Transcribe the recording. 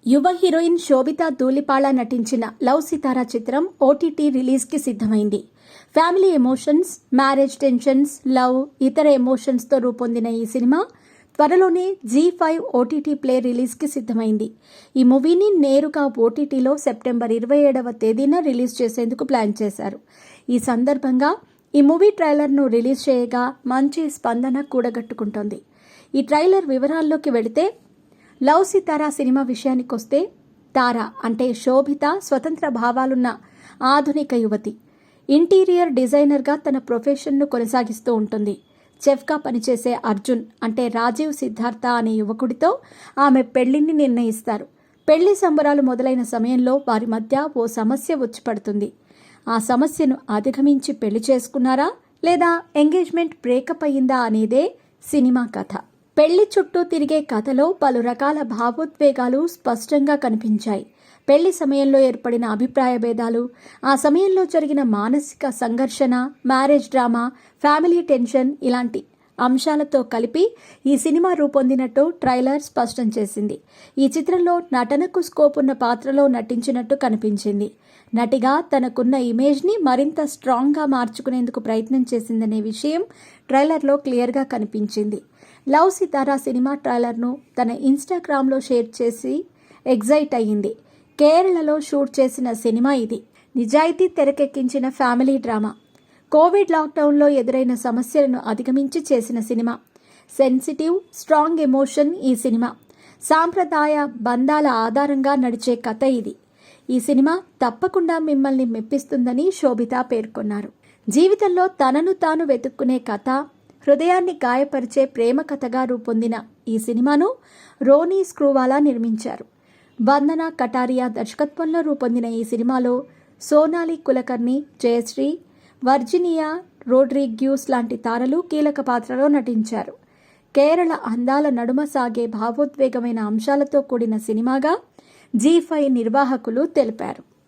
యువ హీరోయిన్ శోభితా ధూళిపాళ నటించిన లవ్ సితారా చిత్రం ఓటీటీ రిలీజ్కి సిద్ధమైంది. Family emotions, marriage tensions, love, ఇతర ఎమోషన్స్తో రూపొందిన ఈ సినిమా త్వరలోనే Zee5 ఓటీటీ ప్లే రిలీజ్కి సిద్ధమైంది. ఈ మూవీని నేరుగా ఓటీటీలో సెప్టెంబర్ 27వ తేదీన రిలీజ్ చేసేందుకు ప్లాన్ చేశారు. ఈ సందర్భంగా ఈ మూవీ ట్రైలర్ను రిలీజ్ చేయగా మంచి స్పందన కూడగట్టుకుంటోంది. ఈ ట్రైలర్ వివరాల్లోకి వెళితే, లవ్ సితారా సినిమా విషయానికొస్తే, తారా అంటే శోభిత స్వతంత్ర భావాలున్న ఆధునిక యువతి. ఇంటీరియర్ డిజైనర్గా తన ప్రొఫెషన్ను కొనసాగిస్తూ ఉంటుంది. చెఫ్గా పనిచేసే అర్జున్ అంటే రాజీవ్ సిద్ధార్థ అనే యువకుడితో ఆమె పెళ్లిని నిర్ణయిస్తారు. పెళ్లి సంబరాలు మొదలైన సమయంలో వారి మధ్య ఓ సమస్య వచ్చిపడుతుంది. ఆ సమస్యను అధిగమించి పెళ్లి చేసుకున్నారా లేదా ఎంగేజ్మెంట్ బ్రేకప్ అయ్యిందా అనేదే సినిమా కథ. పెళ్లి చుట్టూ తిరిగే కథలో పలు రకాల భావోద్వేగాలు స్పష్టంగా కనిపించాయి. పెళ్లి సమయంలో ఏర్పడిన అభిప్రాయ భేదాలు, ఆ సమయంలో జరిగిన మానసిక సంఘర్షణ, మ్యారేజ్ డ్రామా, ఫ్యామిలీ టెన్షన్ ఇలాంటి అంశాలతో కలిపి ఈ సినిమా రూపొందినట్టు ట్రైలర్ స్పష్టం చేసింది. ఈ చిత్రంలో నటనకు స్కోప్ ఉన్న పాత్రలో నటించినట్టు కనిపించింది. నటిగా తనకున్న ఇమేజ్ని మరింత స్ట్రాంగ్గా మార్చుకునేందుకు ప్రయత్నం చేసిందనే విషయం ట్రైలర్లో క్లియర్గా కనిపించింది. లవ్ సితారా సినిమా ట్రైలర్ను తన ఇన్స్టాగ్రామ్లో షేర్ చేసి ఎగ్జైట్ అయ్యింది. కేరళలో షూట్ చేసిన సినిమా ఇది. నిజాయితీ తెరకెక్కించిన ఫ్యామిలీ డ్రామా. కోవిడ్ లాక్డౌన్లో ఎదురైన సమస్యలను అధిగమించి చేసిన సినిమా. సెన్సిటివ్, స్ట్రాంగ్ ఎమోషన్ ఈ సినిమా. సాంప్రదాయ బంధాల ఆధారంగా నడిచే కథ ఇది. ఈ సినిమా తప్పకుండా మిమ్మల్ని మెప్పిస్తుందని శోభిత పేర్కొన్నారు. జీవితంలో తనను తాను వెతుక్కునే కథ, హృదయాన్ని గాయపరిచే ప్రేమ కథగా రూపొందిన ఈ సినిమాను రోనీ స్క్రూవాలా నిర్మించారు. వందన కటారియా దర్శకత్వంలో రూపొందిన ఈ సినిమాలో సోనాలి కులకర్ణి, జయశ్రీ, వర్జినియా రోడ్రిగ్యూస్ లాంటి తారలు కీలక పాత్రలో నటించారు. కేరళ అందాల నడుమ సాగే భావోద్వేగమైన అంశాలతో కూడిన సినిమాగా Zee5 నిర్వాహకులు తెలిపారు.